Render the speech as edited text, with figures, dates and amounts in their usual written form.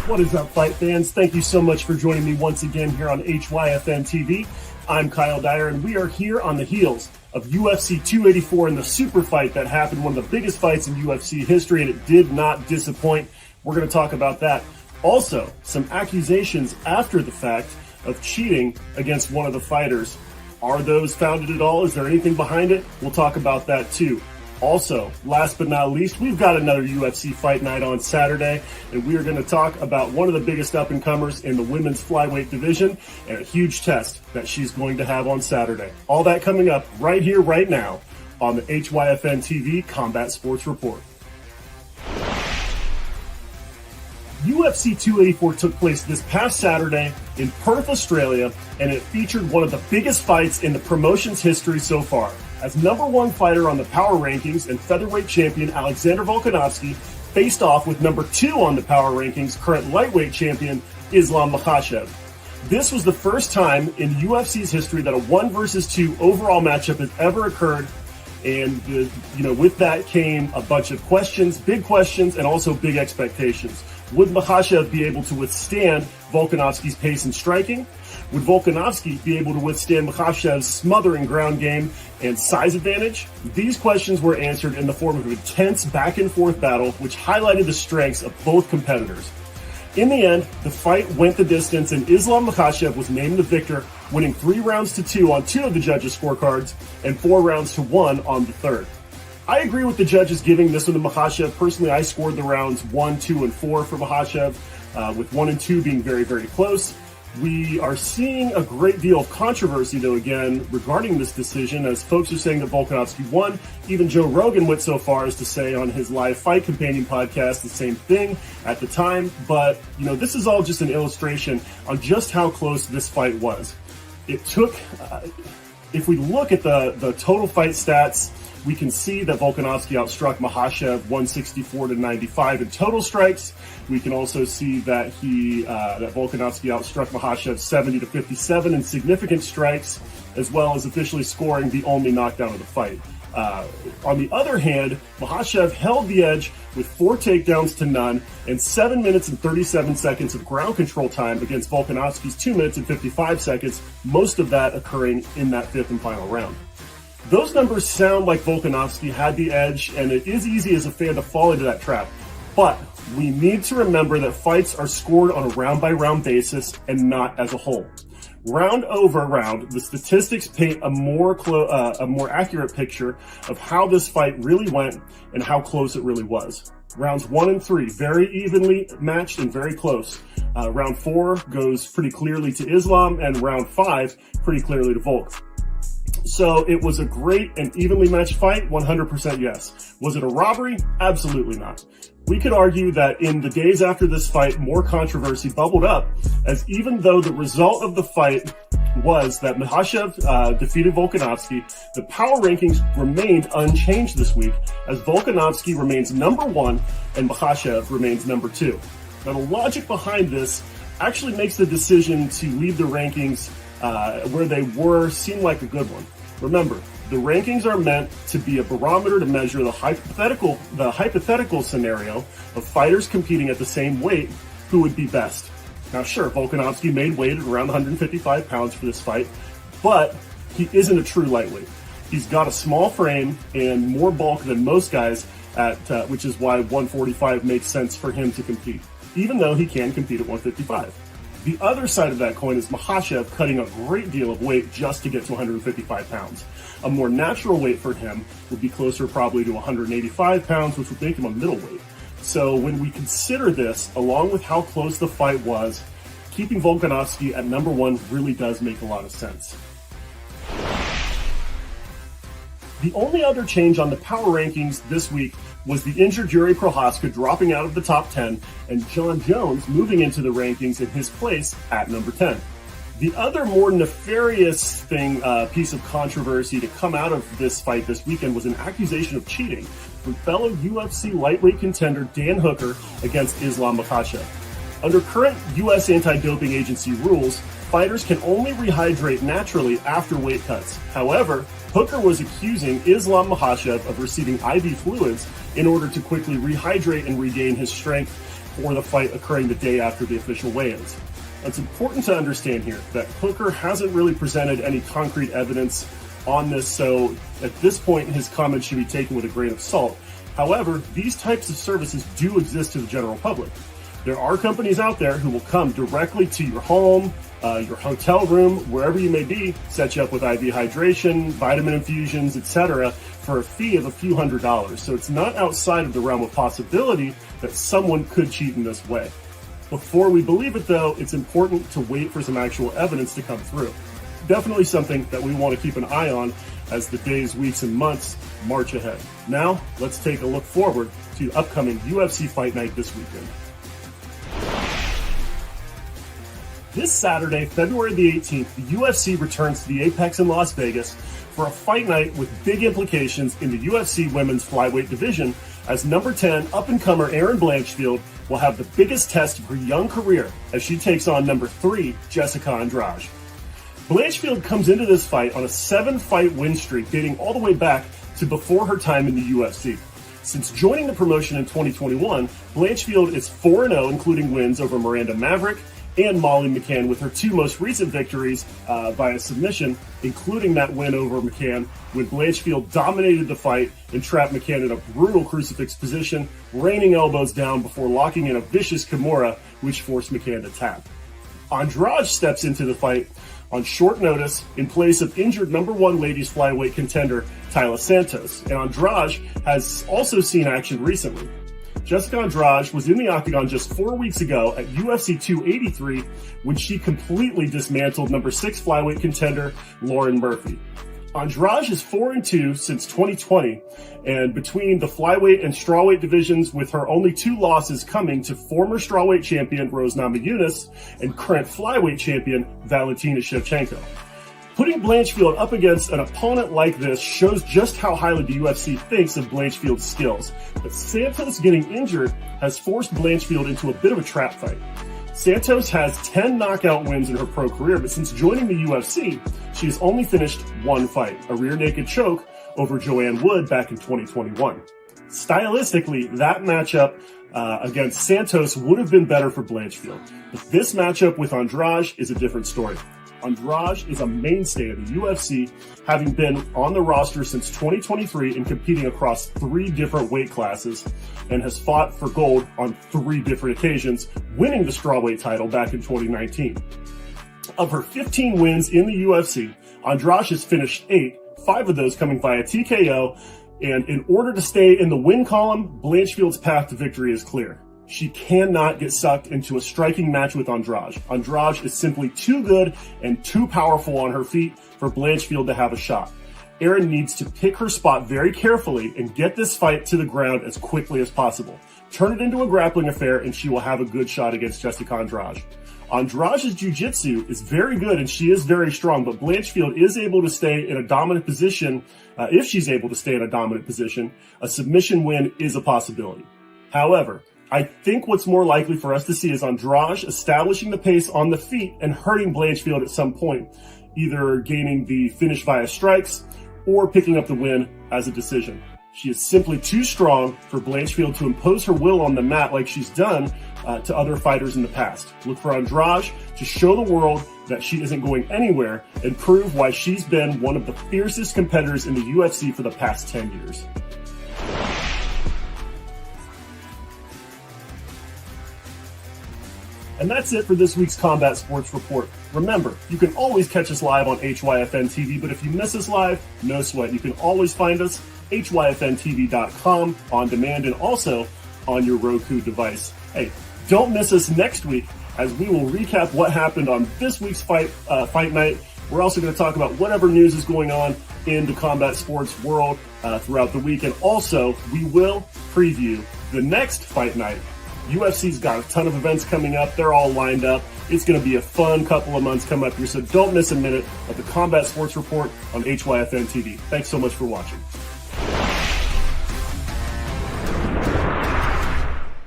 What is up, fight fans? Thank you so much for joining me once again here on HYFNTV. I'm Kyle Dyer, and we are here on the heels of UFC 284 and the super fight that happened, one of the biggest fights in UFC history, and it did not disappoint. We're going to talk about that. Also, some accusations after the fact of cheating against one of the fighters. Are those founded at all? Is there anything behind it? We'll talk about that too. Also, last but not least, we've got another UFC fight night on Saturday, and we are going to talk about one of the biggest up-and-comers in the women's flyweight division and a huge test that she's going to have on Saturday. All that coming up right here, right now on the HYFN TV Combat Sports Report. UFC 284 took place this past Saturday in Perth, Australia, and it featured one of the biggest fights in the promotion's history so far. As number one fighter on the power rankings and featherweight champion Alexander Volkanovski faced off with number two on the power rankings, current lightweight champion Islam Makhachev. This was the first time in UFC's history that a 1 versus 2 overall matchup has ever occurred. And, with that came a bunch of questions, big questions, and also big expectations. Would Makhachev be able to withstand Volkanovski's pace and striking? Would Volkanovski be able to withstand Makhachev's smothering ground game and size advantage? These questions were answered in the form of an intense back-and-forth battle, which highlighted the strengths of both competitors. In the end, the fight went the distance, and Islam Makhachev was named the victor, winning 3 rounds to 2 on 2 of the judges' scorecards and 4 rounds to 1 on the third. I agree with the judges giving this one to Makhachev. Personally, I scored the rounds 1, 2, and 4 for Makhachev, with 1 and 2 being very, very close. We are seeing a great deal of controversy, though, again, regarding this decision, as folks are saying that Volkanovski won. Even Joe Rogan went so far as to say on his live Fight Companion podcast the same thing at the time. But, this is all just an illustration on just how close this fight was. It took, if we look at the total fight stats, we can see that Volkanovski outstruck Makhachev 164 to 95 in total strikes. We can also see that that Volkanovski outstruck Makhachev 70 to 57 in significant strikes, as well as officially scoring the only knockdown of the fight. On the other hand, Makhachev held the edge with 4 takedowns to none and 7 minutes and 37 seconds of ground control time against Volkanovski's 2 minutes and 55 seconds, most of that occurring in that 5th and final round. Those numbers sound like Volkanovski had the edge, and it is easy as a fan to fall into that trap. But we need to remember that fights are scored on a round-by-round basis and not as a whole. Round over round, the statistics paint a more accurate picture of how this fight really went and how close it really was. Rounds 1 and 3, very evenly matched and very close. Round 4 goes pretty clearly to Islam, and round 5 pretty clearly to Volk. So it was a great and evenly matched fight, 100% yes. Was it a robbery? Absolutely not. We could argue that in the days after this fight, more controversy bubbled up, as even though the result of the fight was that Makhachev defeated Volkanovski, the power rankings remained unchanged this week, as Volkanovski remains number 1 and Makhachev remains number 2. Now, the logic behind this actually makes the decision to leave the rankings where they were seem like a good one. Remember, the rankings are meant to be a barometer to measure the hypothetical scenario of fighters competing at the same weight who would be best. Now, sure, Volkanovski made weight at around 155 pounds for this fight, but he isn't a true lightweight. He's got a small frame and more bulk than most guys, which is why 145 makes sense for him to compete, even though he can compete at 155. The other side of that coin is Makhachev cutting a great deal of weight just to get to 155 pounds. A more natural weight for him would be closer probably to 185 pounds, which would make him a middleweight. So when we consider this, along with how close the fight was, keeping Volkanovski at number 1 really does make a lot of sense. The only other change on the power rankings this week was the injured Yuri Prohaska dropping out of the top 10 and John Jones moving into the rankings in his place at number 10. The other more nefarious piece of controversy to come out of this fight this weekend was an accusation of cheating from fellow UFC lightweight contender Dan Hooker against Islam Makhachev. Under current U.S. anti-doping agency rules, fighters can only rehydrate naturally after weight cuts. However, Hooker was accusing Islam Makhachev of receiving IV fluids in order to quickly rehydrate and regain his strength for the fight occurring the day after the official weigh-ins. It's important to understand here that Hooker hasn't really presented any concrete evidence on this, so at this point his comments should be taken with a grain of salt. However, these types of services do exist to the general public. There are companies out there who will come directly to your home, your hotel room, wherever you may be, set you up with IV hydration, vitamin infusions, etc., for a fee of a few $100s. So it's not outside of the realm of possibility that someone could cheat in this way. Before we believe it, though, it's important to wait for some actual evidence to come through. Definitely something that we want to keep an eye on as the days, weeks, and months march ahead. Now, let's take a look forward to upcoming UFC Fight Night this weekend. This Saturday, February the 18th, the UFC returns to the Apex in Las Vegas for a fight night with big implications in the UFC women's flyweight division, as number 10 up-and-comer Erin Blanchfield will have the biggest test of her young career as she takes on number 3 Jessica Andrade. Blanchfield comes into this fight on a 7-fight win streak dating all the way back to before her time in the UFC. Since joining the promotion in 2021, Blanchfield is 4-0, including wins over Miranda Maverick and Molly McCann, with her 2 most recent victories via submission, including that win over McCann when Blanchfield dominated the fight and trapped McCann in a brutal crucifix position, raining elbows down before locking in a vicious Kimura, which forced McCann to tap. Andrade steps into the fight on short notice in place of injured number 1 ladies flyweight contender Taila Santos, and Andrade has also seen action recently. Jessica Andrade was in the octagon just 4 weeks ago at UFC 283 when she completely dismantled number 6 flyweight contender Lauren Murphy. Andrade is 4-2 since 2020, and between the flyweight and strawweight divisions, with her only 2 losses coming to former strawweight champion Rose Namajunas and current flyweight champion Valentina Shevchenko. Putting Blanchfield up against an opponent like this shows just how highly the UFC thinks of Blanchfield's skills. But Santos getting injured has forced Blanchfield into a bit of a trap fight. Santos has 10 knockout wins in her pro career, but since joining the UFC, she has only finished 1 fight, a rear naked choke over Joanne Wood back in 2021. Stylistically, that matchup against Santos would have been better for Blanchfield. But this matchup with Andrade is a different story. Andrade is a mainstay of the UFC, having been on the roster since 2023 and competing across 3 different weight classes, and has fought for gold on 3 different occasions, winning the strawweight title back in 2019. Of her 15 wins in the UFC, Andrade has finished 8, 5 of those coming via TKO, and in order to stay in the win column, Blanchfield's path to victory is clear. She cannot get sucked into a striking match with Andrade. Andrade is simply too good and too powerful on her feet for Blanchfield to have a shot. Erin needs to pick her spot very carefully and get this fight to the ground as quickly as possible. Turn it into a grappling affair and she will have a good shot against Jessica Andrade. Andrade's jiu-jitsu is very good and she is very strong, but Blanchfield is able to stay in a dominant position. If she's able to stay in a dominant position, a submission win is a possibility. However, I think what's more likely for us to see is Andrade establishing the pace on the feet and hurting Blanchfield at some point, either gaining the finish via strikes or picking up the win as a decision. She is simply too strong for Blanchfield to impose her will on the mat like she's done to other fighters in the past. Look for Andrade to show the world that she isn't going anywhere and prove why she's been one of the fiercest competitors in the UFC for the past 10 years. And that's it for this week's Combat Sports Report. Remember, you can always catch us live on HYFNTV, but if you miss us live, no sweat. You can always find us HYFNTV.com on demand and also on your Roku device. Hey, don't miss us next week as we will recap what happened on this week's fight night. We're also going to talk about whatever news is going on in the combat sports world throughout the week. And also, we will preview the next fight night. UFC's got a ton of events coming up. They're all lined up. It's going to be a fun couple of months coming up here, so don't miss a minute of the Combat Sports Report on HYFN TV. Thanks so much for watching.